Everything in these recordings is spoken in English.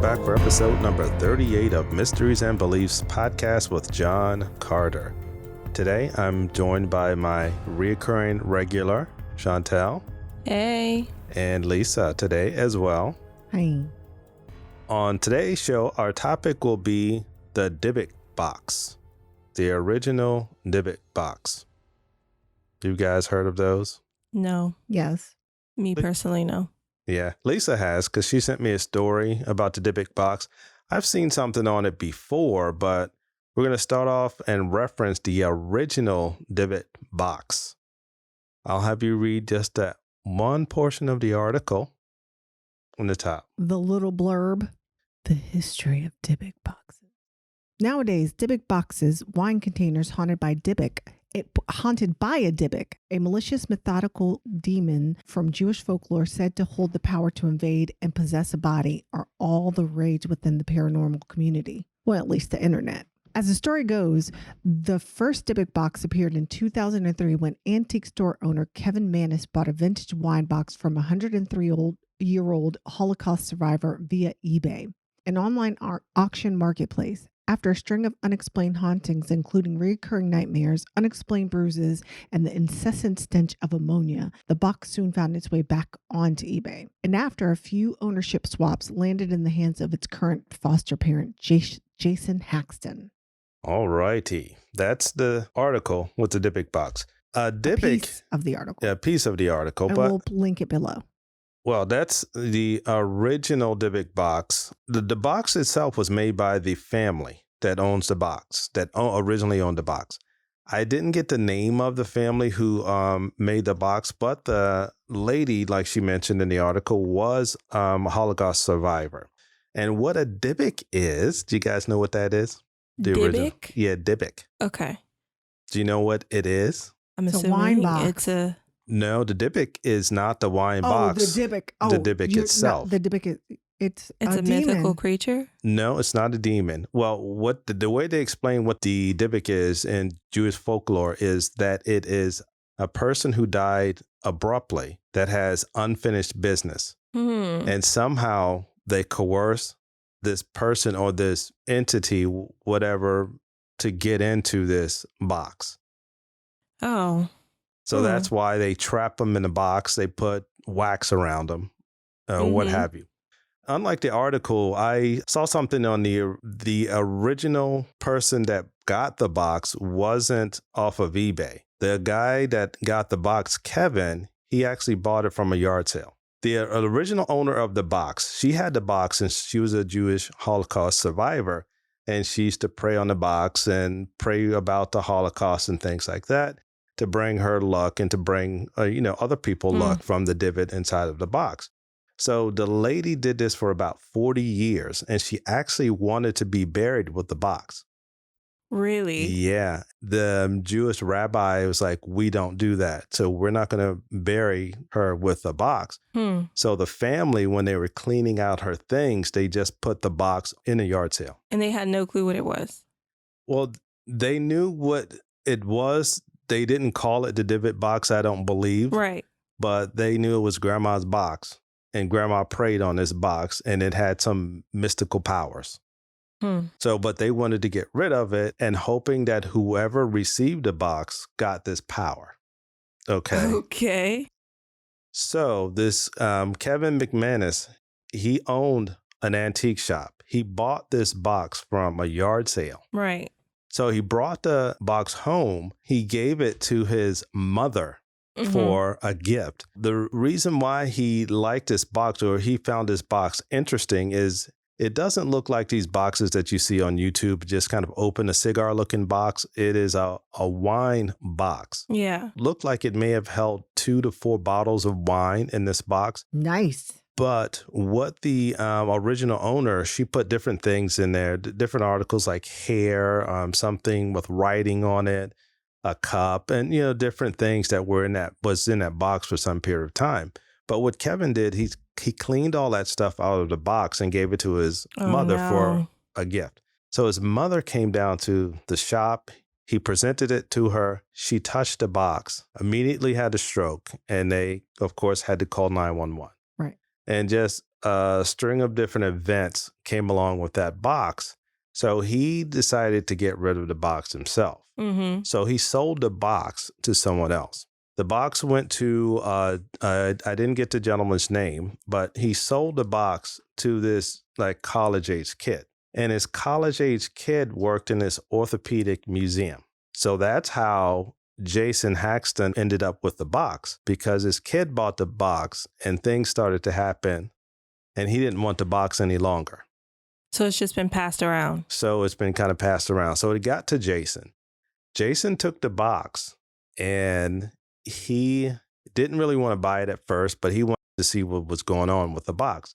back for episode number 38 of Mysteries and Beliefs podcast with John Carter. Today, I'm joined by my reoccurring regular, Shauntel. Hey. And Lisa today as well. Hi. On today's show, our topic will be the Dybbuk Box, the original Dybbuk Box. You guys heard of those? No. Yes. Me personally, no. Yeah, Lisa has, because she sent me a story about the Dybbuk Box. I've seen something on it before, but we're going to start off and reference the original Dybbuk Box. I'll have you read just that one portion of the article on the top. The little blurb. The history of Dybbuk boxes. Nowadays, Dybbuk boxes, wine containers haunted by a Dybbuk, a malicious methodical demon from Jewish folklore said to hold the power to invade and possess a body, are all the rage within the paranormal community. Well, at least the internet. As the story goes, the first Dybbuk box appeared in 2003 when antique store owner Kevin Mannis bought a vintage wine box from a 103-year-old Holocaust survivor via eBay, an online auction marketplace. After a string of unexplained hauntings, including recurring nightmares, unexplained bruises, and the incessant stench of ammonia, the box soon found its way back onto eBay. And after a few ownership swaps, landed in the hands of its current foster parent, Jason Haxton. All righty. That's the article with the Dybbuk Box. A piece of the article. Yeah, a piece of the article. And we'll link it below. Well, that's the original Dybbuk Box. The box itself was made by the family that owns the box, that originally owned the box. I didn't get the name of the family who made the box, but the lady, like she mentioned in the article, was a Holocaust survivor. And what a Dybbuk is, do you guys know what that is? The Dybbuk? original. Yeah, Dybbuk. Okay. Do you know what it is? I'm It's a assuming wine box. it's a... No, the Dybbuk is not the wine box. The Dybbuk. The Dybbuk itself. The Dybbuk is it's a demon. mythical creature? No, it's not a demon. Well, what the way they explain what the Dybbuk is in Jewish folklore is that it is a person who died abruptly that has unfinished business. And somehow they coerce this person or this entity, whatever, to get into this box. Oh. So that's why they trap them in a box. They put wax around them, what have you. Unlike the article, I saw something on the original person that got the box wasn't off of eBay. The guy that got the box, Kevin, he actually bought it from a yard sale. The original owner of the box, she had the box and she was a Jewish Holocaust survivor. And she used to pray on the box and pray about the Holocaust and things like that, to bring her luck and to bring, other people luck from the divot inside of the box. So the lady did this for about 40 years, and she actually wanted to be buried with the box. Really? Yeah. The Jewish rabbi was like, we don't do that. So we're not going to bury her with the box. So the family, when they were cleaning out her things, they just put the box in a yard sale. And they had no clue what it was? Well, they knew what it was. They didn't call it the Dybbuk Box, I don't believe. Right. But they knew it was Grandma's box. And Grandma prayed on this box, and it had some mystical powers. So, but they wanted to get rid of it and hoping that whoever received the box got this power. Okay. So this Kevin McManus, he owned an antique shop. He bought this box from a yard sale. Right. So he brought the box home. He gave it to his mother for a gift. The reason why he liked this box, or he found this box interesting, is it doesn't look like these boxes that you see on YouTube, just kind of open, a cigar looking box. It is a wine box. Yeah. Looked like it may have held 2 to 4 bottles of wine in this box. Nice. But what the original owner, she put different things in there, different articles like hair, something with writing on it, a cup, and, different things that was in that box for some period of time. But what Kevin did, he cleaned all that stuff out of the box and gave it to his mother for a gift. So his mother came down to the shop. He presented it to her. She touched the box, immediately had a stroke, and they, of course, had to call 911. Right. And just a string of different events came along with that box. So he decided to get rid of the box himself. Mm-hmm. So he sold the box to someone else. The box went to, I didn't get the gentleman's name, but he sold the box to this like college-age kid. And his college-age kid worked in this orthopedic museum. So that's how Jason Haxton ended up with the box, because his kid bought the box and things started to happen and he didn't want the box any longer. So it's just been passed around. So it's been kind of passed around. So it got to Jason. Jason took the box and he didn't really want to buy it at first, but he wanted to see what was going on with the box.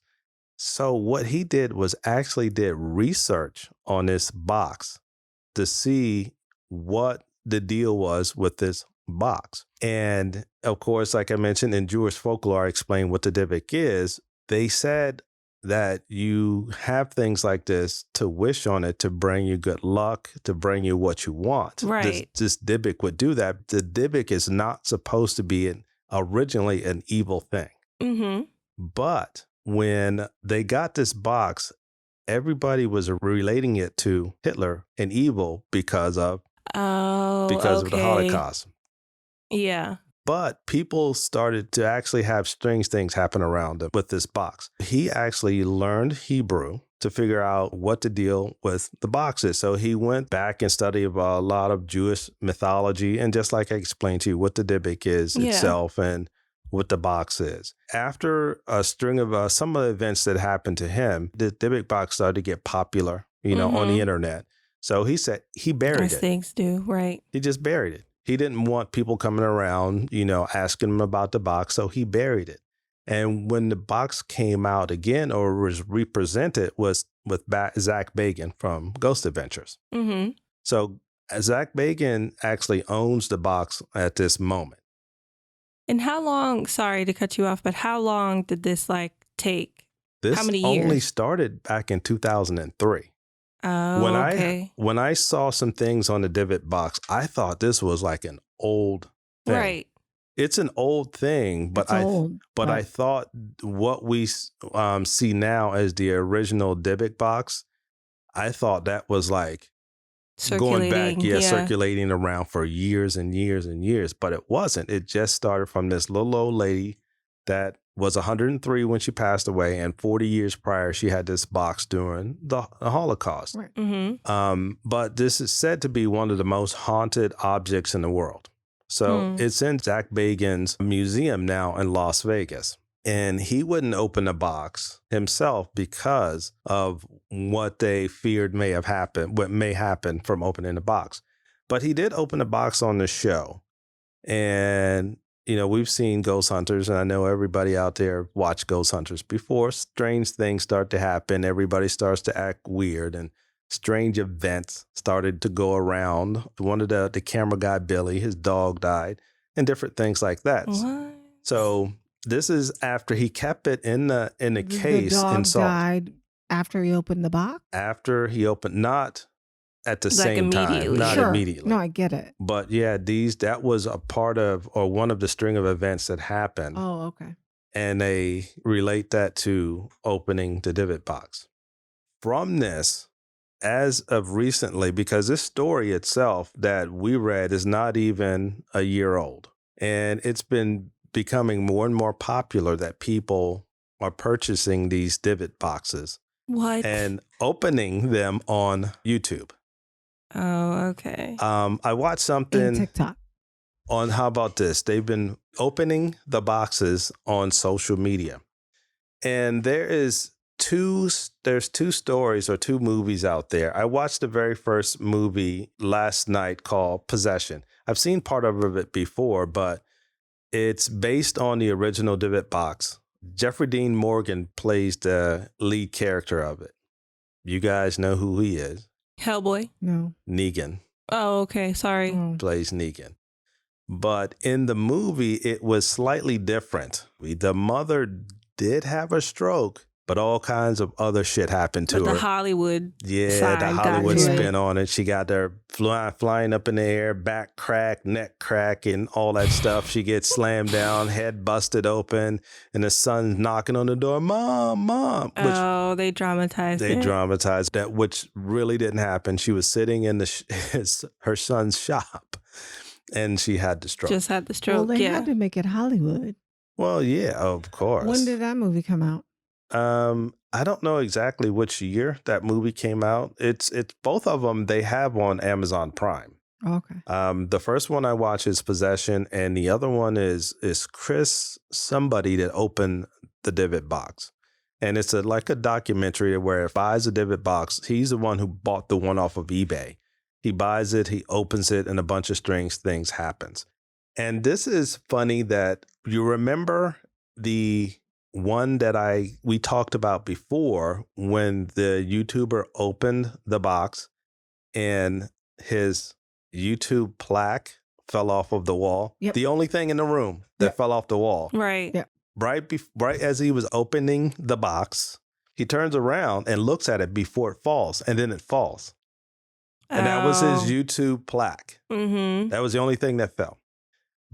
So what he did was actually did research on this box to see what the deal was with this box. And of course, like I mentioned, in Jewish folklore, I explained what the Dybbuk is. They said that you have things like this to wish on it, to bring you good luck, to bring you what you want. Right. This Dybbuk would do that. The Dybbuk is not supposed to be originally an evil thing. Mm-hmm. But when they got this box, everybody was relating it to Hitler and evil because of of the Holocaust. Yeah. But people started to actually have strange things happen around him with this box. He actually learned Hebrew to figure out what the deal with the box is. So he went back and studied a lot of Jewish mythology, and just like I explained to you, what the Dybbuk is itself and what the box is. After a string of some of the events that happened to him, the Dybbuk box started to get popular, on the internet. So he said he buried it. Things do, right? He just buried it. He didn't want people coming around, asking him about the box, so he buried it. And when the box came out again or was represented was with Zach Bagans from Ghost Adventures. Mm-hmm. So Zach Bagans actually owns the box at this moment. And how long, sorry to cut you off, but how long did this take? This how many years? Only started back in 2003. Oh, okay. When I saw some things on the Dybbuk box, I thought this was like an old thing. Right. It's an old thing, but I thought what we see now as the original Dybbuk box, I thought that was like going back, circulating around for years and years and years, but it wasn't. It just started from this little old lady that was 103 when she passed away, and 40 years prior, she had this box during the Holocaust. Right. Mm-hmm. But this is said to be one of the most haunted objects in the world. So it's in Zach Bagans' museum now in Las Vegas. And he wouldn't open the box himself because of what they feared may have happened, what may happen from opening the box. But he did open the box on the show. And we've seen Ghost Hunters, and I know everybody out there watched Ghost Hunters before. Strange things start to happen. Everybody starts to act weird, and strange events started to go around. One of the camera guy, Billy, his dog died, and different things like that. What? So this is after he kept it in the case. The dog died after he opened the box? After he opened, not at the same time, not immediately. No, I get it. But yeah, that was a part of, or one of the string of events that happened. Oh, okay. And they relate that to opening the Dybbuk box. From this, as of recently, because this story itself that we read is not even a year old, and it's been becoming more and more popular that people are purchasing these Dybbuk boxes. What? And opening them on YouTube. Oh, okay. I watched something And TikTok. on, how about this? They've been opening the boxes on social media. And there's two stories or two movies out there. I watched the very first movie last night called Possession. I've seen part of it before, but it's based on the original Dybbuk box. Jeffrey Dean Morgan plays the lead character of it. You guys know who he is. Hellboy? No. Negan. Oh, okay. Sorry. Plays Negan. But in the movie, it was slightly different. The mother did have a stroke, but all kinds of other shit happened to But her. the Hollywood Yeah, side the got Hollywood to spin it. on it. She got her flying up in the air, back crack, neck crack, and all that stuff. She gets slammed down, head busted open, and the son's knocking on the door, "Mom, Mom." Which Oh, they dramatized it. dramatized that, which really didn't happen. She was sitting in her son's shop, and she had the stroke. Just had the stroke. Well, they yeah. had to make it Hollywood. Well, yeah, of course. When did that movie come out? I don't know exactly which year that movie came out. It's both of them they have on Amazon Prime. Okay. The first one I watch is Possession, and the other one is Chris somebody that opened the Dybbuk Box. And it's like a documentary where he buys a Dybbuk Box. He's the one who bought the one off of eBay. He buys it, he opens it, and a bunch of strange things happens. And this is funny that you remember the one that we talked about before when the YouTuber opened the box and his YouTube plaque fell off of the wall. Yep. The only thing in the room that fell off the wall. Right. Yeah. Right as he was opening the box, he turns around and looks at it before it falls, and then it falls. And that was his YouTube plaque. Mm-hmm. That was the only thing that fell.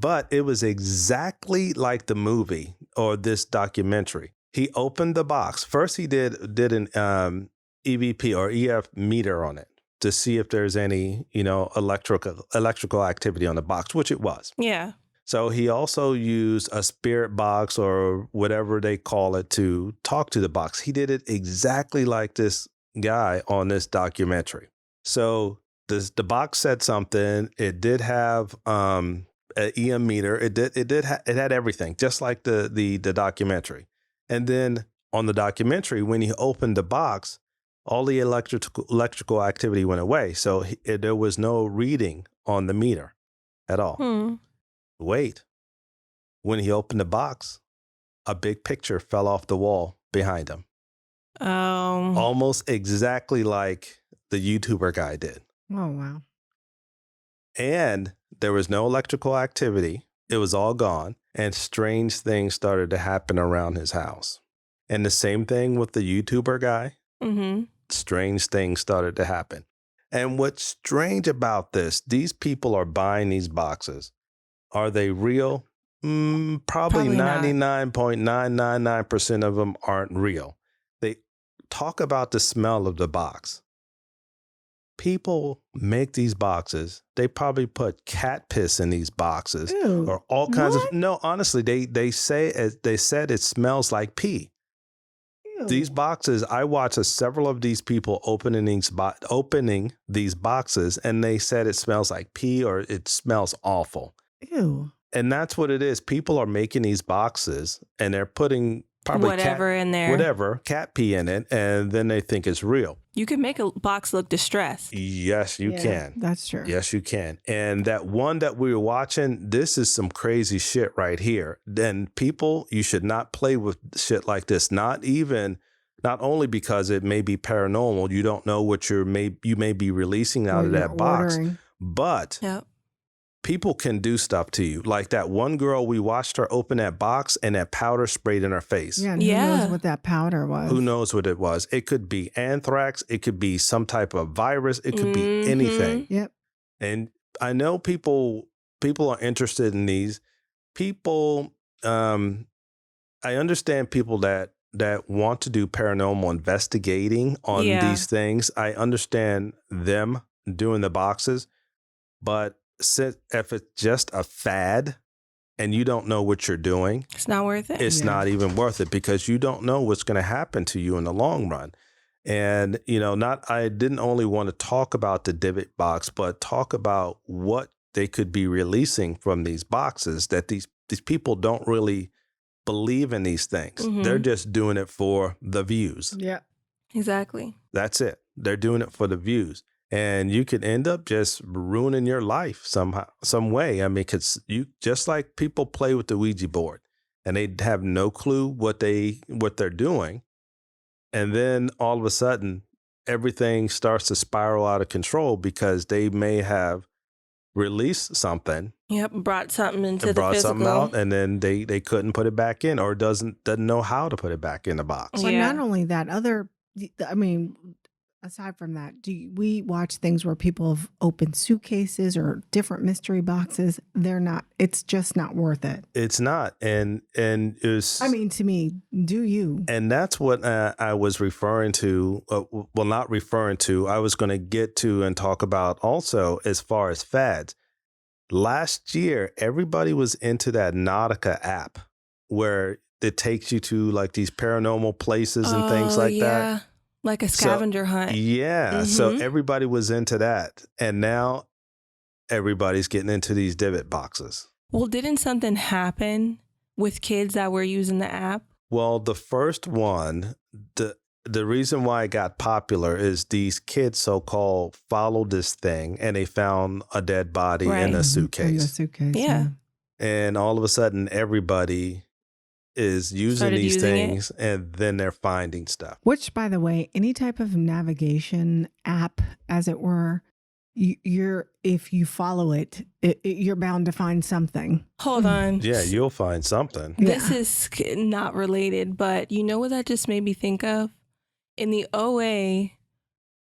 But it was exactly like the movie or this documentary. He opened the box. First, he did an EVP or EF meter on it to see if there's any, electrical activity on the box, which it was. Yeah. So he also used a spirit box or whatever they call it to talk to the box. He did it exactly like this guy on this documentary. So the box said something. It did have an EM meter. It had everything, just like the documentary. And then on the documentary, when he opened the box, all the electrical activity went away. So there was no reading on the meter at all. Wait, when he opened the box, a big picture fell off the wall behind him. Almost exactly like the YouTuber guy did. Oh, wow. And there was no electrical activity. It was all gone. And strange things started to happen around his house. And the same thing with the YouTuber guy. Mm-hmm. Strange things started to happen. And what's strange about this, these people are buying these boxes. Are they real? Probably 99.999% of them aren't real. They talk about the smell of the box. People make these boxes. They probably put cat piss in these boxes. Ew, or all kinds what? of. No, honestly, they said it smells like pee. Ew. These boxes, I watched several of these people opening these boxes, and they said it smells like pee or it smells awful. Ew. And that's what it is. People are making these boxes and they're putting probably Whatever in there. cat pee in it, and then they think it's real. You can make a box look distressed. Yes, you can. That's true. Yes, you can. And that one that we were watching, this is some crazy shit right here. Then people, you should not play with shit like this. Not only because it may be paranormal, you don't know what you may be releasing out of that box, but people can do stuff to you. Like that one girl, we watched her open that box and that powder sprayed in her face. Yeah, and who knows what that powder was? Who knows what it was? It could be anthrax. It could be some type of virus. It could be anything. Yep. And I know people are interested in these. People, I understand people that want to do paranormal investigating on these things. I understand them doing the boxes, but if it's just a fad and you don't know what you're doing, it's not worth it. It's not even worth it because you don't know what's going to happen to you in the long run. And, I didn't only want to talk about the Dybbuk box, but talk about what they could be releasing from these boxes, that these people don't really believe in these things. Mm-hmm. They're just doing it for the views. Yeah. Exactly. That's it. They're doing it for the views. And you could end up just ruining your life somehow, some way. I mean, because you just like people play with the Ouija board and they have no clue what they're doing. And then all of a sudden, everything starts to spiral out of control because they may have release something. Yep, brought something into It the brought physical. something out, and then they couldn't put it back in, or doesn't know how to put it back in the box. But Yeah. not only that, aside from that, we watch things where people have opened suitcases or different mystery boxes? It's just not worth it. It's not, and it's. To me, do you? And that's what I was referring to. Well, not referring to. I was going to get to and talk about also as far as fads. Last year, everybody was into that Nautica app where it takes you to like these paranormal places and things like that. Like a scavenger hunt. Yeah. So everybody was into that. And now everybody's getting into these Dybbuk boxes. Well, didn't something happen with kids that were using the app? Well, the first one, the reason why it got popular is these kids so-called followed this thing and they found a dead body in a suitcase. Yeah. And all of a sudden, everybody is using these things and then they're finding stuff. Which, by the way, any type of navigation app, as it were, if you follow it, you're bound to find something. Hold on. Yeah, you'll find something. This is not related, but you know what that just made me think of? In the OA,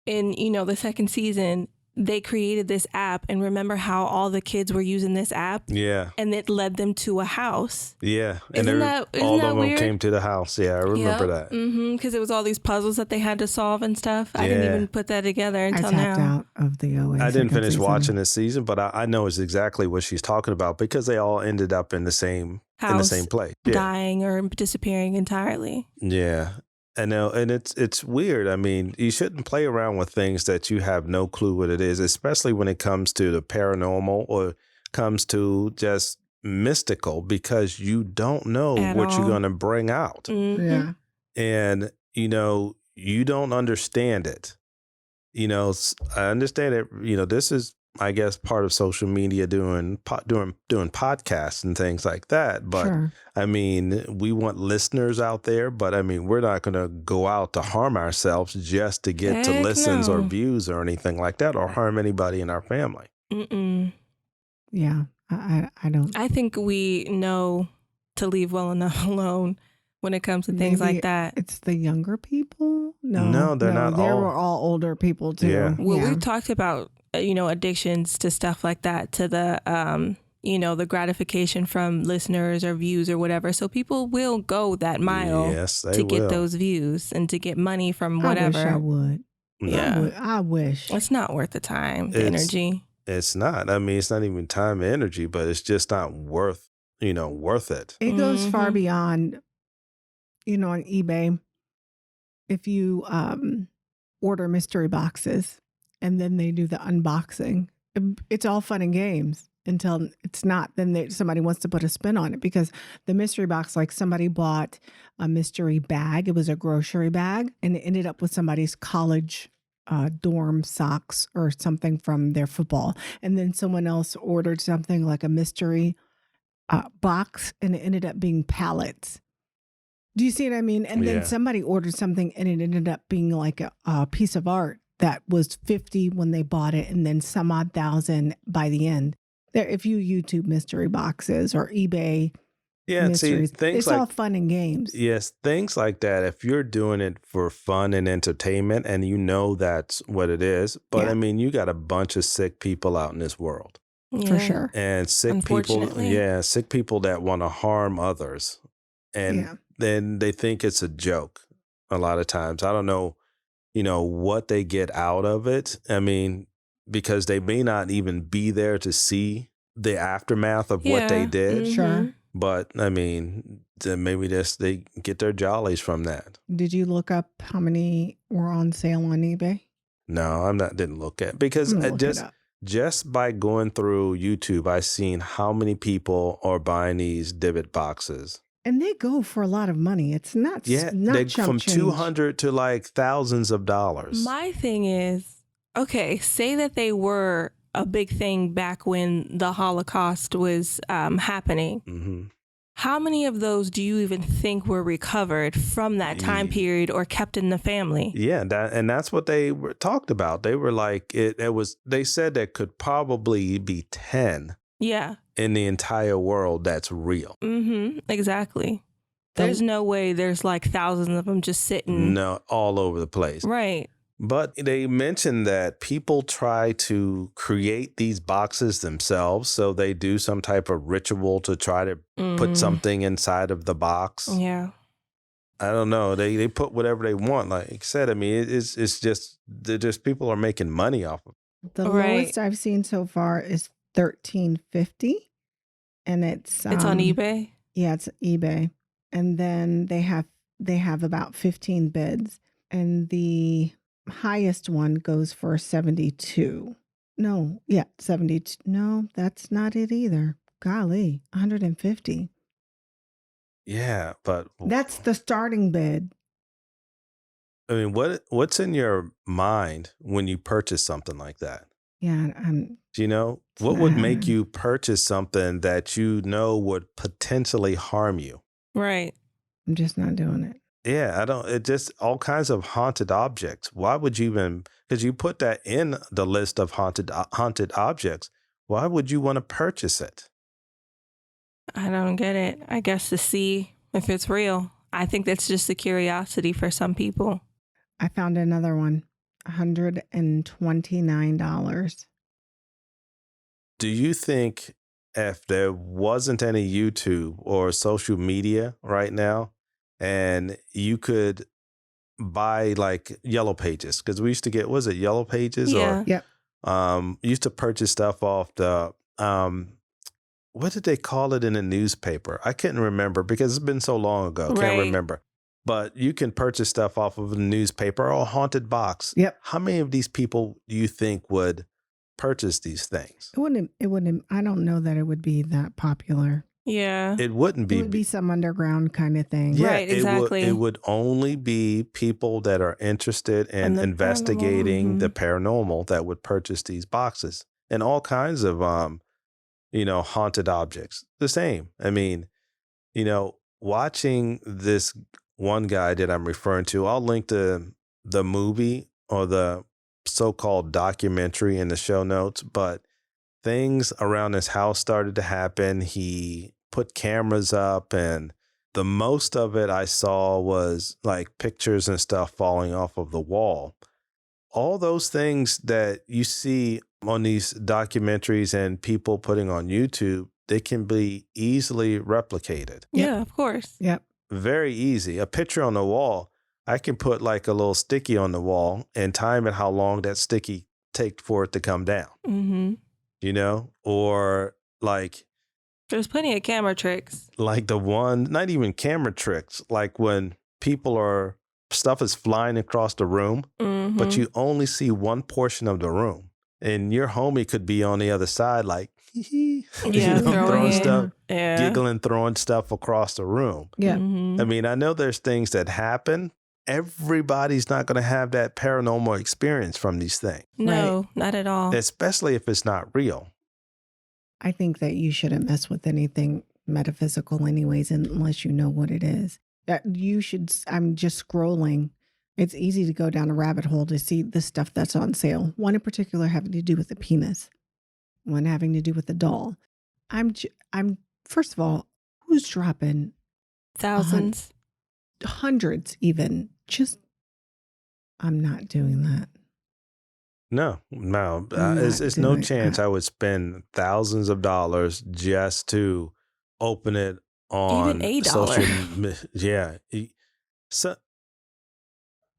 in the second season, they created this app, and remember how all the kids were using this app? Yeah. And it led them to a house. Yeah. Isn't all that of them weird? came to the house. Yeah, I remember that. Because it was all these puzzles that they had to solve and stuff. I didn't even put that together until now. I tapped out of the OA. I didn't finish watching this season, but I know it's exactly what she's talking about because they all ended up in the same house, in the same place. Yeah. Dying or disappearing entirely. Yeah. I know, and it's weird. I mean, you shouldn't play around with things that you have no clue what it is, especially when it comes to the paranormal or comes to just mystical, because you don't know what you're going to bring out. Yeah. And, you don't understand it. I understand it. This is, I guess, part of social media doing podcasts and things like that. But sure. I mean, we want listeners out there, but I mean, we're not going to go out to harm ourselves just to get to listens or views or anything like that, or harm anybody in our family. Yeah, I don't. I think we know to leave well enough alone when it comes to things like that. It's the younger people? No, they're not They all. were all older people too. Yeah. Well, we've talked about addictions to stuff like that, to the the gratification from listeners or views or whatever. So people will go that mile to get those views and to get money from whatever. I would. Yeah. I wish. It's not worth the time, the energy. It's not. I mean, it's not even time and energy, but it's just not worth it. It goes far beyond, on eBay. If you order mystery boxes and then they do the unboxing, it's all fun and games until it's not. Then somebody wants to put a spin on it, because the mystery box, like somebody bought a mystery bag. It was a grocery bag, and it ended up with somebody's college dorm socks or something from their football. And then someone else ordered something like a mystery box, and it ended up being pallets. Do you see what I mean? And then somebody ordered something and it ended up being like a piece of art that was $50 when they bought it, and then some odd $1,000 by the end. There, if you YouTube mystery boxes or eBay mysteries, it's all fun and games. Yes, things like that. If you're doing it for fun and entertainment, and that's what it is, but I mean, you got a bunch of sick people out in this world. For sure. And sick people that want to harm others. And then they think it's a joke a lot of times. I don't know, what they get out of it. I mean, because they may not even be there to see the aftermath of what they did. Sure. But I mean, maybe they get their jollies from that. Did you look up how many were on sale on eBay? No, didn't look at, because just by going through YouTube, I've seen how many people are buying these Dybbuk boxes. And they go for a lot of money. It's not they from change. $200 to like thousands of dollars. My thing is, okay, say that they were a big thing back when the Holocaust was happening. Mm-hmm. How many of those do you even think were recovered from that time period or kept in the family? Yeah, that's what they talked about. They were like, they said there could probably be 10 in the entire world that's real. Exactly. There's no way there's like thousands of them just sitting. No, all over the place. Right. But they mentioned that people try to create these boxes themselves. So they do some type of ritual to try to put something inside of the box. Yeah. I don't know. They put whatever they want. Like I said, I mean, it's just people are making money off of it. The lowest I've seen so far is $13.50, and it's on eBay. Yeah, it's eBay, and then they have about 15 bids, and the highest one goes for 72. No, yeah, 72. No, that's not it either. Golly, 150. Yeah, but that's the starting bid. I mean, what's in your mind when you purchase something like that? Yeah, do you know what would make you purchase something that you know would potentially harm you? Right. I'm just not doing it. Yeah, it just all kinds of haunted objects. Why would you even, because you put that in the list of haunted objects, why would you want to purchase it? I don't get it. I guess to see if it's real. I think that's just a curiosity for some people. I found another one, $129. Do you think if there wasn't any YouTube or social media right now, and you could buy like Yellow Pages, because we used to get, was it Yellow Pages? Yeah. Yep. Used to purchase stuff off the, what did they call it in a newspaper? I couldn't remember because it's been so long ago. Can't remember. But you can purchase stuff off of a newspaper or a haunted box. Yep. How many of these people do you think would purchase these things? It wouldn't, I don't know that it would be that popular. Yeah. It wouldn't be. It would be some underground kind of thing. Yeah, right, exactly. It would only be people that are interested in investigating the paranormal that would purchase these boxes, and all kinds of, haunted objects. The same. I mean, watching this one guy that I'm referring to, I'll link the movie or the so-called documentary in the show notes, but things around his house started to happen. He put cameras up, and the most of it I saw was like pictures and stuff falling off of the wall. All those things that you see on these documentaries and people putting on YouTube, they can be easily replicated. Yeah, of course. Yep. Very easy. A picture on the wall, I can put like a little sticky on the wall and time it how long that sticky takes for it to come down. Mm-hmm. Or like, there's plenty of camera tricks. Like the one, not even camera tricks, like when stuff is flying across the room, but you only see one portion of the room, and your homie could be on the other side, like, throwing stuff, giggling, throwing stuff across the room. Yeah. Mm-hmm. I mean, I know there's things that happen. Everybody's not going to have that paranormal experience from these things. No, not at all. Especially if it's not real. I think that you shouldn't mess with anything metaphysical anyways, unless you know what it is. You should, I'm just scrolling. It's easy to go down a rabbit hole to see the stuff that's on sale. One in particular having to do with the penis. One having to do with the doll. I'm first of all, who's dropping thousands, hundreds even? I'm not doing that. No. It's no chance I would spend thousands of dollars just to open it on even $8. social. Yeah. So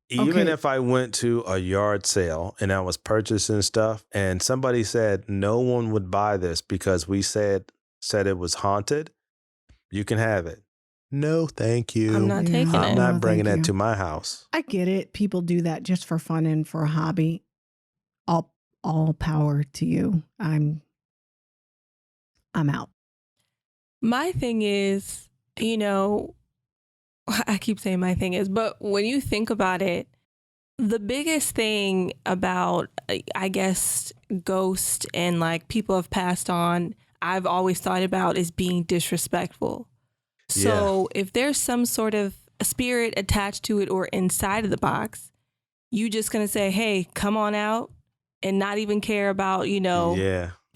even if I went to a yard sale and I was purchasing stuff and somebody said no one would buy this because we said it was haunted, you can have it. No, thank you. I'm not taking it. I'm not bringing that to my house. I get it. People do that just for fun and for a hobby. All power to you. I'm out. My thing is, I keep saying my thing is, but when you think about it, the biggest thing about, I guess, ghosts and like people have passed on, I've always thought about is being disrespectful. So if there's some sort of spirit attached to it or inside of the box, you just going to say, hey, come on out and not even care about,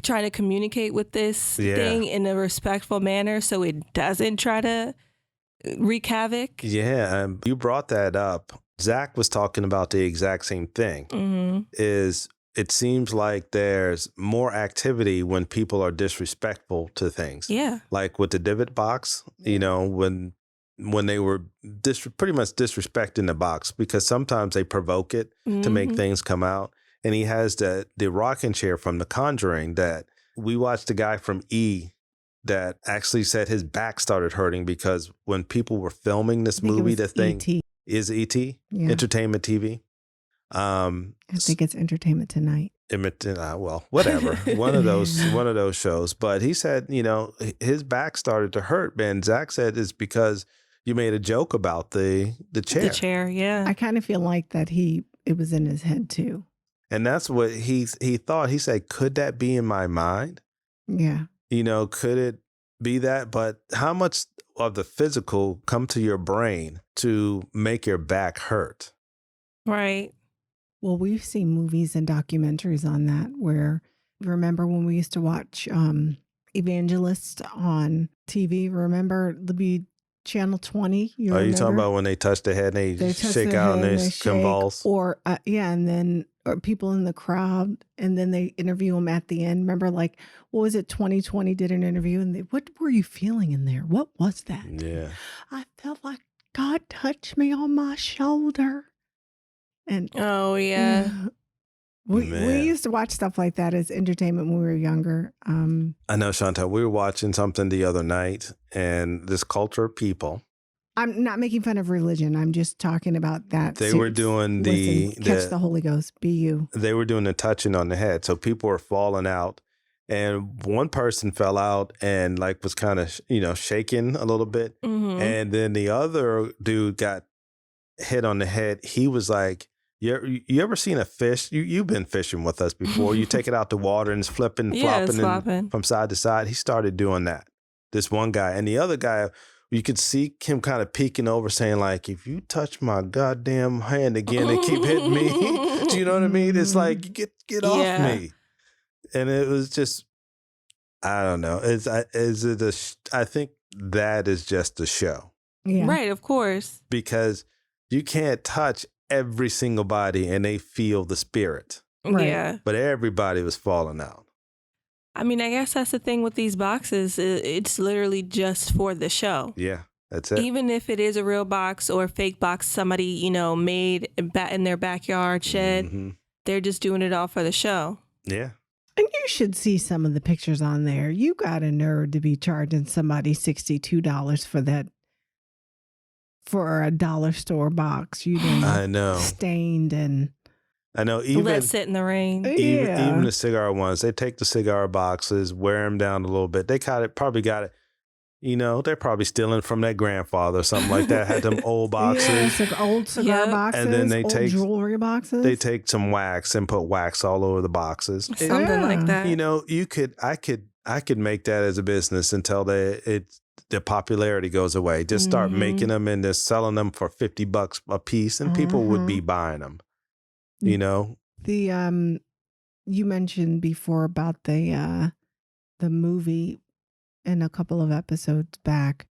trying to communicate with this thing in a respectful manner so it doesn't try to wreak havoc. Yeah, you brought that up. Zach was talking about the exact same thing. It seems like there's more activity when people are disrespectful to things. Yeah. Like with the Dybbuk Box, when they were pretty much disrespecting the box, because sometimes they provoke it to make things come out. And he has the rocking chair from The Conjuring that we watched, the guy from E that actually said his back started hurting because when people were filming this movie, the thing is E.T. Entertainment TV. I think it's Entertainment Tonight. Well, whatever. one of those shows. But he said, his back started to hurt. And Zach said it's because you made a joke about the chair. The chair, yeah. I kind of feel like that it was in his head too. And that's what he thought. He said, could that be in my mind? Yeah. Could it be that? But how much of the physical come to your brain to make your back hurt? Right. Well, we've seen movies and documentaries on that where, remember when we used to watch Evangelists on TV? Remember the Channel 20? You talking about when they touch the head and they shake out and they convulse? Or, and then people in the crowd, and then they interview them at the end. Remember, like, what was it, 2020 did an interview, and what were you feeling in there? What was that? Yeah. I felt like God touched me on my shoulder. And oh yeah, we used to watch stuff like that as entertainment when we were younger. I know, Shauntel, we were watching something the other night, and this culture of people. I'm not making fun of religion. I'm just talking about that. They were doing Catch the Holy Ghost, be you. They were doing the touching on the head, so people were falling out, and one person fell out and was kind of shaking a little bit, and then the other dude got hit on the head. He was like, You ever seen a fish? You've been fishing with us before. You take it out the water and it's flipping, flopping from side to side. He started doing that. This one guy. And the other guy, you could see him kind of peeking over saying, like, if you touch my goddamn hand again and keep hitting me, do you know what I mean? It's like, get off me. And it was just, I don't know. I think that is just a show. Yeah. Right, of course. Because you can't touch every single body and they feel the spirit. Right. Yeah. But everybody was falling out. I mean, I guess that's the thing with these boxes. It's literally just for the show. Yeah, that's it. Even if it is a real box or a fake box somebody, made in their backyard shed, they're just doing it all for the show. Yeah. And you should see some of the pictures on there. You got a nerve to be charging somebody $62 for that. For a dollar store box, I know, stained and I know. Even let sit in the rain. Even the cigar ones, they take the cigar boxes, wear them down a little bit. They probably got it. They're probably stealing from their grandfather or something like that. Had them old boxes, old cigar boxes, and then they take jewelry boxes. They take some wax and put wax all over the boxes. Something like that. I could make that as a business until the popularity goes away. Just start making them and just selling them for $50 a piece, and people would be buying them. The you mentioned before about the movie in a couple of episodes back.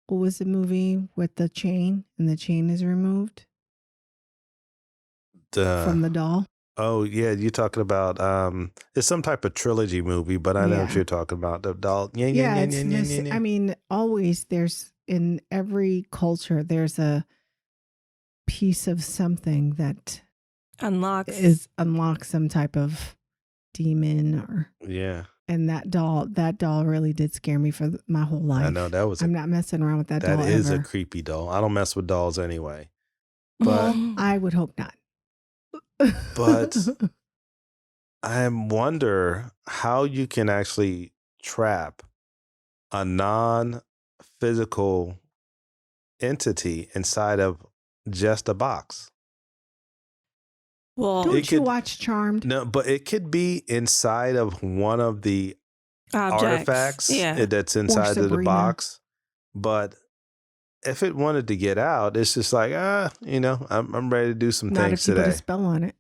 What was the movie with the chain and the chain is removed from the doll? Oh yeah, you're talking about it's some type of trilogy movie, but I know what you're talking about. The doll. I mean, always there's in every culture there's a piece of something that unlocks some type of demon or And that doll really did scare me for my whole life. I know I'm not messing around with that doll. That is a creepy doll. I don't mess with dolls anyway. But I would hope not. But I wonder how you can actually trap a non-physical entity inside of just a box. Well, don't you watch Charmed? No, but it could be inside of one of the artifacts that's inside of the box. But if it wanted to get out, it's just like, I'm ready to do some Not things if you today. put a spell on it.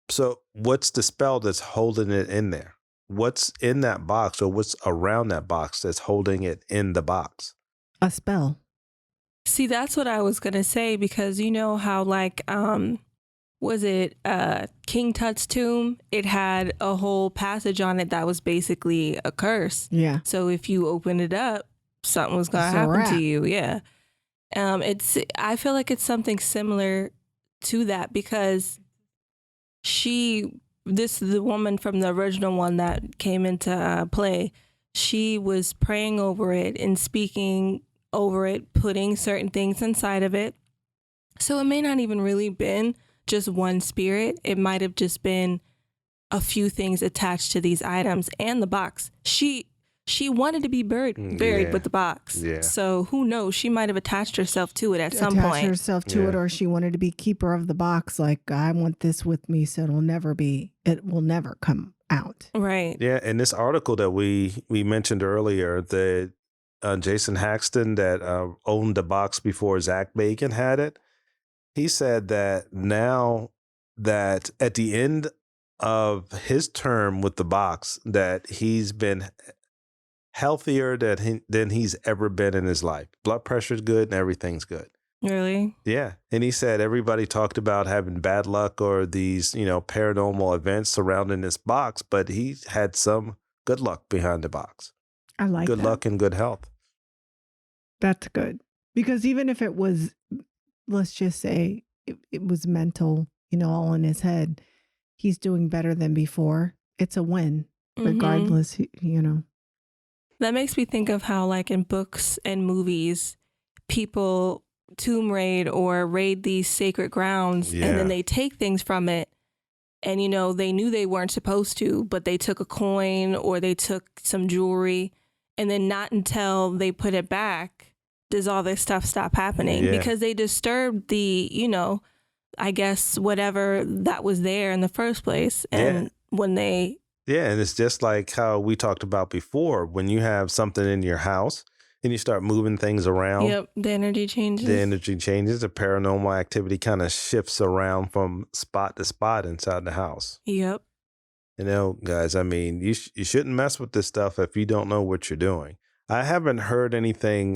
So what's the spell that's holding it in there? What's in that box, or what's around that box that's holding it in the box? A spell. See, that's what I was going to say, because you know how was it King Tut's tomb? It had a whole passage on it that was basically a curse. Yeah. So if you open it up, something was going to happen to you. Yeah. I feel like it's something similar to that, because the woman from the original one that came into play, she was praying over it and speaking over it, putting certain things inside of it. So it may not even really been just one spirit. It might have just been a few things attached to these items and the box. She wanted to be buried with the box. Yeah. So who knows? She might have attached herself to it at some point. Attached herself to it, or she wanted to be keeper of the box. Like, I want this with me, so it will never come out. Right. Yeah. In this article that we mentioned earlier, that Jason Haxton, that owned the box before Zach Bagans had it, he said that now that at the end of his term with the box, that he's been healthier than he's ever been in his life. Blood pressure's good and everything's good. Really? Yeah. And he said everybody talked about having bad luck or these, paranormal events surrounding this box, but he had some good luck behind the box. I like good that. luck and good health. That's good. Because even if it was, let's just say it was mental, all in his head, he's doing better than before. It's a win, regardless, That makes me think of how, like, in books and movies, people tomb raid or raid these sacred grounds, and then they take things from it. And, they knew they weren't supposed to, but they took a coin or they took some jewelry. And then not until they put it back does all this stuff stop happening, because they disturbed the, I guess, whatever that was there in the first place. And when they... Yeah, and it's just like how we talked about before. When you have something in your house and you start moving things around. Yep, the energy changes. The paranormal activity kind of shifts around from spot to spot inside the house. Yep. Guys, I mean, you shouldn't mess with this stuff if you don't know what you're doing. I haven't heard anything,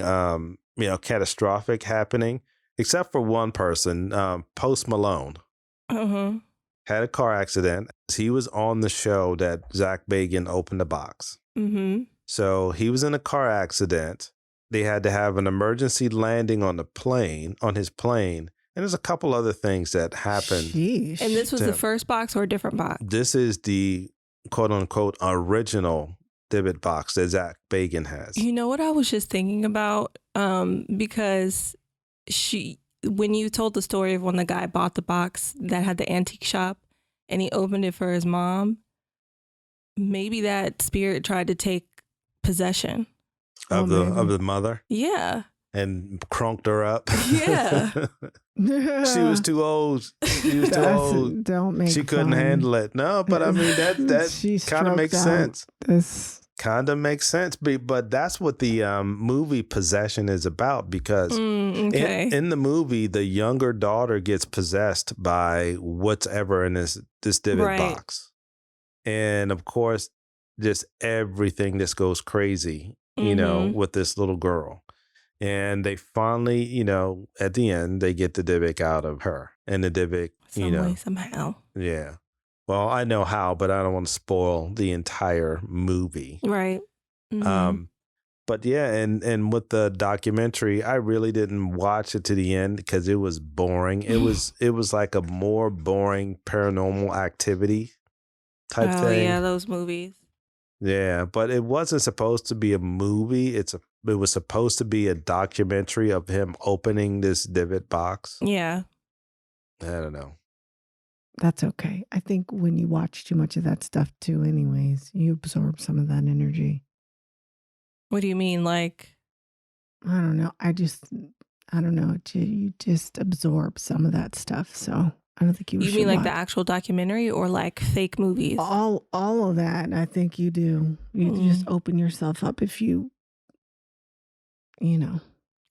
catastrophic happening, except for one person, Post Malone. Had a car accident. He was on the show that Zach Bagans opened the box. So he was in a car accident. They had to have an emergency landing on his plane. And there's a couple other things that happened. Sheesh. And this was the first box or a different box? This is the quote unquote original Dybbuk box that Zach Bagans has. You know what I was just thinking about? Because when you told the story of when the guy bought the box that had the antique shop and he opened it for his mom, maybe that spirit tried to take possession of the mother. Yeah. And crunked her up. Yeah. She was too old. Don't make She couldn't handle it. No, but I mean that kind of makes sense. Kind of makes sense, but that's what the movie Possession is about, because in the movie, the younger daughter gets possessed by whatever in this Dybbuk box. And of course, just everything just goes crazy, with this little girl. And they finally, at the end, they get the Dybbuk out of her. And the Dybbuk, somehow. Yeah. Well, I know how, but I don't want to spoil the entire movie. Right. But yeah, and with the documentary, I really didn't watch it to the end because it was boring. It was like a more boring Paranormal Activity type thing. Oh yeah, those movies. Yeah, but it wasn't supposed to be a movie. It was supposed to be a documentary of him opening this Dybbuk box. Yeah. I don't know. That's okay. I think when you watch too much of that stuff too, anyways, you absorb some of that energy. What do you mean? Like? I don't know. I don't know. You just absorb some of that stuff. So I don't think you should. You mean like the actual documentary or like fake movies? All of that. I think you do. You just open yourself up if you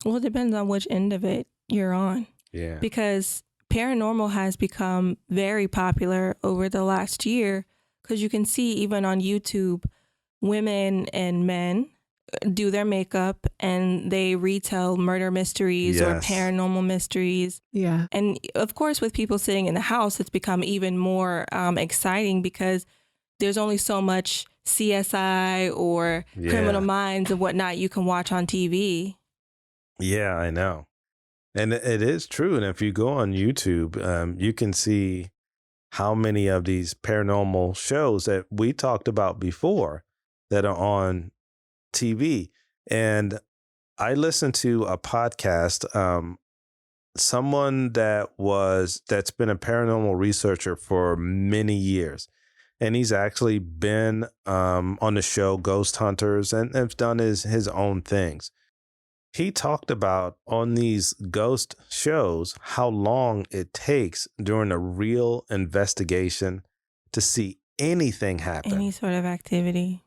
Well, it depends on which end of it you're on. Yeah. Because paranormal has become very popular over the last year, because you can see even on YouTube, women and men do their makeup and they retell murder mysteries or paranormal mysteries. Yeah. And of course, with people sitting in the house, it's become even more exciting because there's only so much CSI or Criminal Minds and whatnot you can watch on TV. Yeah, I know. And it is true. And if you go on YouTube, you can see how many of these paranormal shows that we talked about before that are on TV. And I listened to a podcast, someone that's been a paranormal researcher for many years. And he's actually been on the show Ghost Hunters and has done his own things. He talked about on these ghost shows how long it takes during a real investigation to see anything happen. Any sort of activity.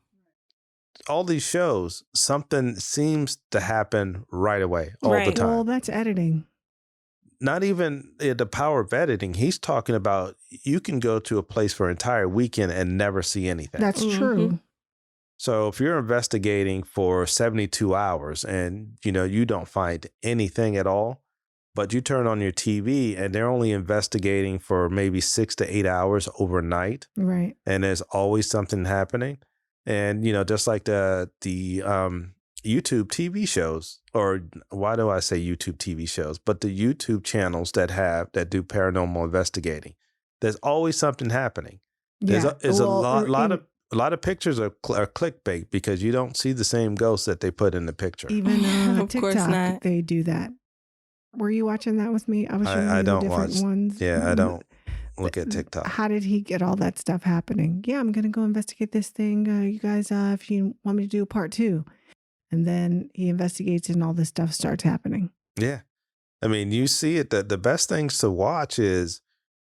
All these shows, something seems to happen right away all the time. Well, that's editing. Not even the power of editing. He's talking about you can go to a place for an entire weekend and never see anything. That's true. So if you're investigating for 72 hours and, you don't find anything at all, but you turn on your TV and they're only investigating for maybe 6 to 8 hours overnight. Right. And there's always something happening. And, just like the YouTube TV shows, or why do I say YouTube TV shows, but the YouTube channels that do paranormal investigating, there's always something happening. There's a lot of pictures are clickbait because you don't see the same ghosts that they put in the picture. Even of TikTok, course not. They do that. Were you watching that with me? I was showing you the different ones. Yeah, I don't look at TikTok. How did he get all that stuff happening? Yeah, I'm going to go investigate this thing. You guys, if you want me to do a part 2. And then he investigates and all this stuff starts happening. Yeah. I mean, you see it. The best things to watch is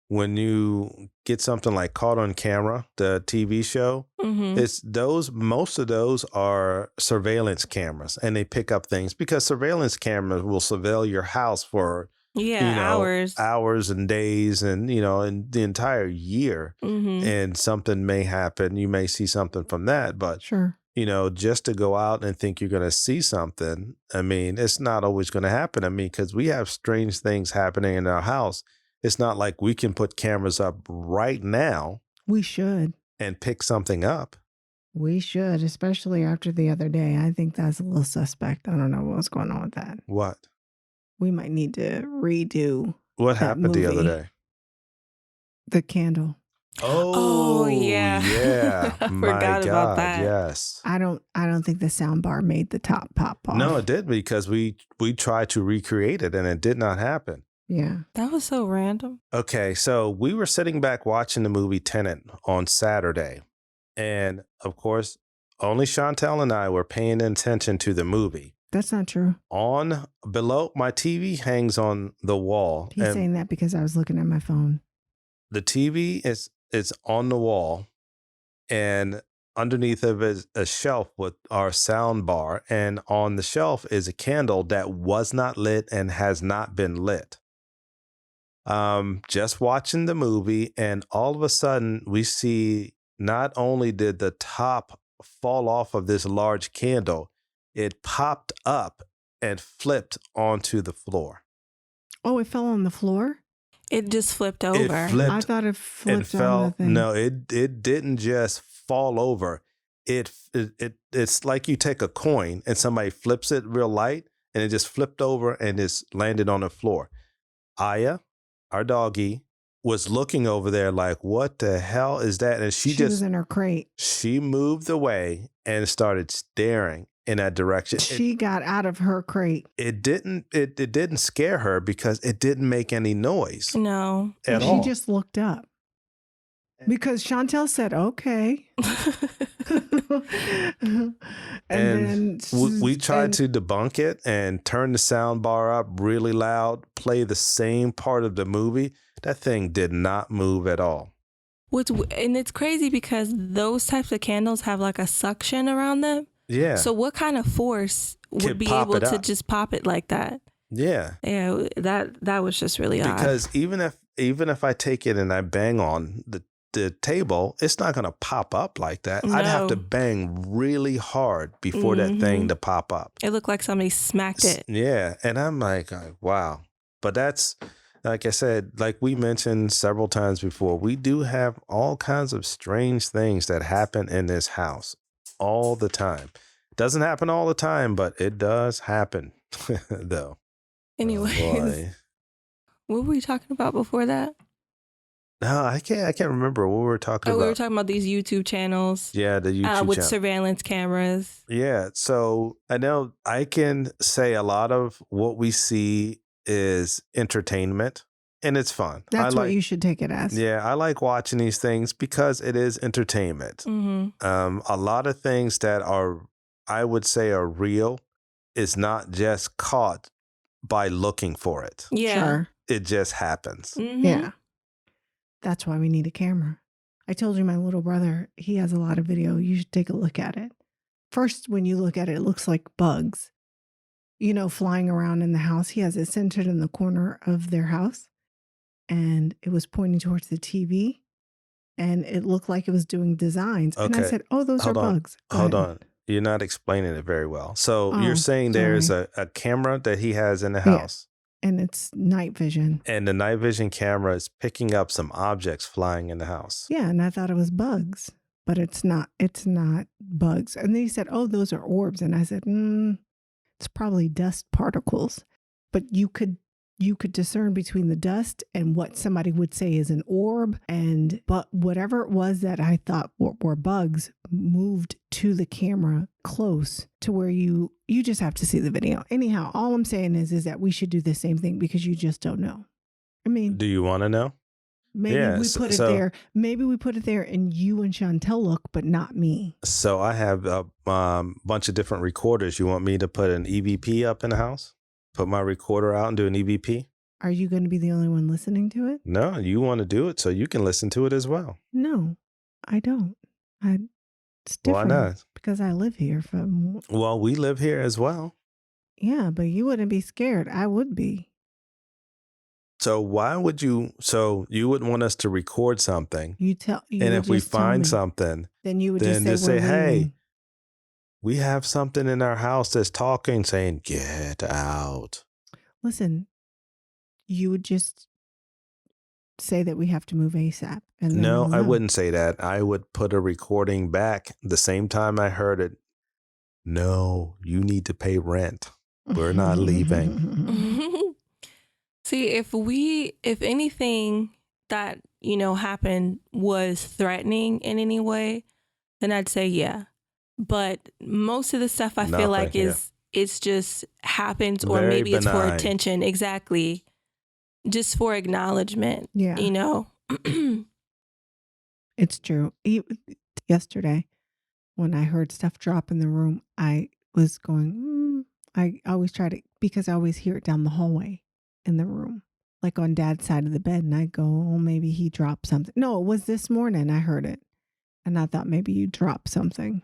when you get something like Caught on Camera, the TV show. Most of those are surveillance cameras, and they pick up things because surveillance cameras will surveil your house for hours and days and in the entire year. And something may happen. You may see something from that, but sure. Just to go out and think you're going to see something, I mean, it's not always going to happen. I mean, because we have strange things happening in our house. It's not like we can put cameras up right now. We should. And pick something up. We should, especially after the other day. I think that's a little suspect. I don't know what's going on with that. What? We might need to redo. What happened the other day? The candle. Oh yeah. Yeah. I forgot about that. Yes. I don't think the sound bar made the top pop off. No, it did because we tried to recreate it and it did not happen. Yeah. That was so random. Okay, so we were sitting back watching the movie Tenet on Saturday. And of course, only Shauntel and I were paying attention to the movie. That's not true. Below my TV hangs on the wall. He's saying that because I was looking at my phone. The TV is on the wall, and underneath of it is a shelf with our sound bar, and on the shelf is a candle that was not lit and has not been lit. Just watching the movie, and all of a sudden we see not only did the top fall off of this large candle, it popped up and flipped onto the floor. Oh, it fell on the floor? It just flipped over. It flipped. I thought it flipped It fell. on the thing. No, it didn't just fall over. It's like you take a coin and somebody flips it real light, and it just flipped over and it's landed on the floor. Aya, our doggie, was looking over there like, what the hell is that? And she was in her crate. She moved away and started staring in that direction. She got out of her crate. It didn't scare her because it didn't make any noise. No. At all. She just looked up. Because Shauntel said, okay. and we tried to debunk it and turn the sound bar up really loud, play the same part of the movie. That thing did not move at all. And it's crazy because those types of candles have like a suction around them. Yeah. So what kind of force would be able to just pop it like that. Yeah. Yeah, that was just really odd. Because even if I take it and I bang on the table, it's not going to pop up like that. No. I'd have to bang really hard before that thing to pop up. It looked like somebody smacked it. Yeah. And I'm like, wow. But that's, like I said, like we mentioned several times before, we do have all kinds of strange things that happen in this house all the time. Doesn't happen all the time, but it does happen, though. Anyways, what were we talking about before that? No, I can't remember what we were talking about. We were talking about these YouTube channels. Yeah, the YouTube with channel. Surveillance cameras. Yeah, so I know I can say a lot of what we see is entertainment, and it's fun. That's what you should take it as. Yeah, I like watching these things because it is entertainment. A lot of things that I would say are real is not just caught by looking for it. Yeah. Sure. It just happens. Yeah. That's why we need a camera. I told you my little brother, he has a lot of video. You should take a look at it. First, when you look at it, it looks like bugs, flying around in the house. He has it centered in the corner of their house, and it was pointing towards the TV, and it looked like it was doing designs. Okay. And I said, those are bugs. Hold on. You're not explaining it very well. So you're saying there's a camera that he has in the house. And it's night vision. And the night vision camera is picking up some objects flying in the house. Yeah, and I thought it was bugs, but it's not. It's not bugs. And then he said, those are orbs. And I said, it's probably dust particles. But you could discern between the dust and what somebody would say is an orb. But whatever it was that I thought were bugs moved to the camera close to where you just have to see the video. Anyhow, all I'm saying is that we should do the same thing because you just don't know. I mean, do you want to know? Maybe we put it there. Maybe we put it there and you and Shauntel look, but not me. So I have a bunch of different recorders. You want me to put an EVP up in the house? Put my recorder out and do an EVP? Are you going to be the only one listening to it? No, you want to do it so you can listen to it as well. No, I don't. It's different. Why not? Because I live here. Well, we live here as well. Yeah, but you wouldn't be scared. I would be. So why would you? So you would want us to record something? And if we find something, then you would just say, "Hey, we have something in our house that's talking, saying get out." Listen, you would just say that we have to move ASAP. And no, I wouldn't say that. I would put a recording back the same time I heard it. No, you need to pay rent. We're not leaving. See, if anything that, happened was threatening in any way, then I'd say, yeah. But most of the stuff I feel like it's just happens, or very maybe benign. It's for attention. Exactly. Just for acknowledgement. Yeah. It's true. Yesterday, when I heard stuff drop in the room, I was going, I always try to, because I always hear it down the hallway in the room, like on Dad's side of the bed. And I go, maybe he dropped something. No, it was this morning I heard it. And I thought maybe you dropped something.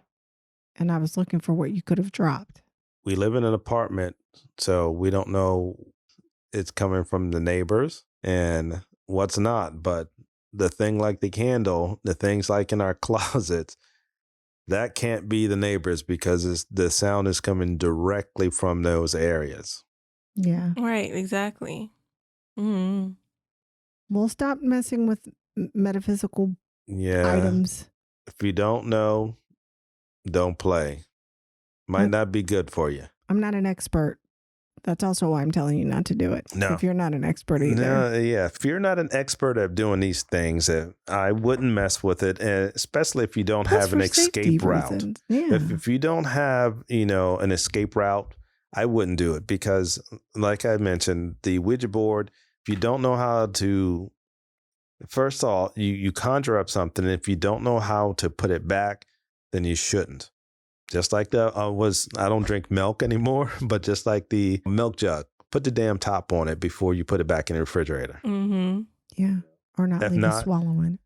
And I was looking for what you could have dropped. We live in an apartment, so we don't know it's coming from the neighbors and what's not. But the thing like the candle, the things like in our closets, that can't be the neighbors because the sound is coming directly from those areas. Yeah. Right, exactly. Mm-hmm. We'll stop messing with metaphysical items. If you don't know, don't play. Might not be good for you. I'm not an expert. That's also why I'm telling you not to do it. No. If you're not an expert either. No, yeah. If you're not an expert at doing these things, I wouldn't mess with it, especially if you don't have an escape route. Yeah. If you don't have, an escape route, I wouldn't do it because, like I mentioned, the Ouija board, if you don't know how to, first of all, you conjure up something. And if you don't know how to put it back, then you shouldn't. Just like I don't drink milk anymore, but just like the milk jug, put the damn top on it before you put it back in the refrigerator. Mm-hmm. Yeah. Or not leave it swallowing.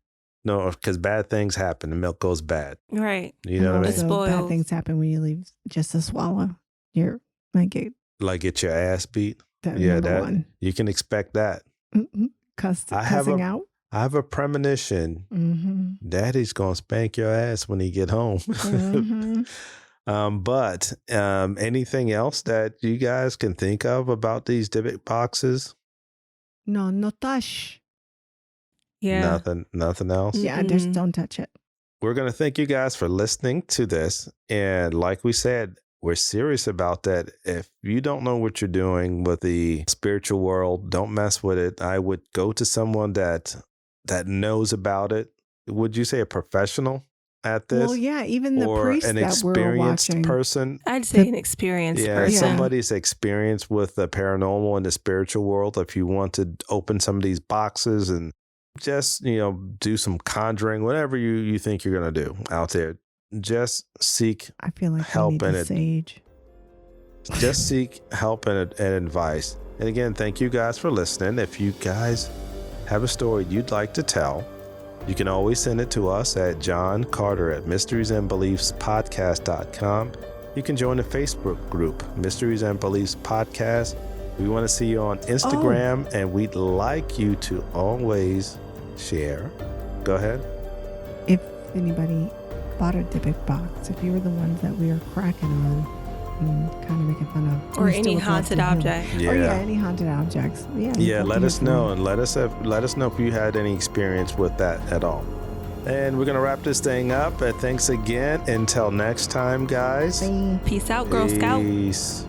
No, because bad things happen. The milk goes bad. Right. You know what I mean? Bad things happen when you leave just a swallow. You're Get your ass beat. One. You can expect that. Cussing out. I have a premonition. Daddy's gonna spank your ass when he get home. But anything else that you guys can think of about these Dybbuk boxes? No touch. Yeah. Nothing else? Yeah, just don't touch it. We're going to thank you guys for listening to this. And like we said, we're serious about that. If you don't know what you're doing with the spiritual world, don't mess with it. I would go to someone that knows about it. Would you say a professional at this? Well, yeah, even the priest an that we're watching. Person. I'd say an experienced person. Somebody's experienced with the paranormal and the spiritual world. If you want to open some of these boxes and just, do some conjuring, whatever you think you're going to do out there, just seek help and sage. Just seek help and advice. And again, thank you guys for listening. If you guys have a story you'd like to tell, you can always send it to us at John Carter at mysteriesandbeliefspodcast.com. You can join the Facebook group, Mysteries and Beliefs Podcast. We want to see you on Instagram, and we'd like you to always share. Go ahead. If anybody bought a Dybbuk box, if you were the ones that we are cracking on and kind of making fun of, or any haunted object, any haunted objects, let us know, and let us know if you had any experience with that at all. And we're gonna wrap this thing up. Thanks again. Until next time, guys. Peace out, Girl Scout. Peace.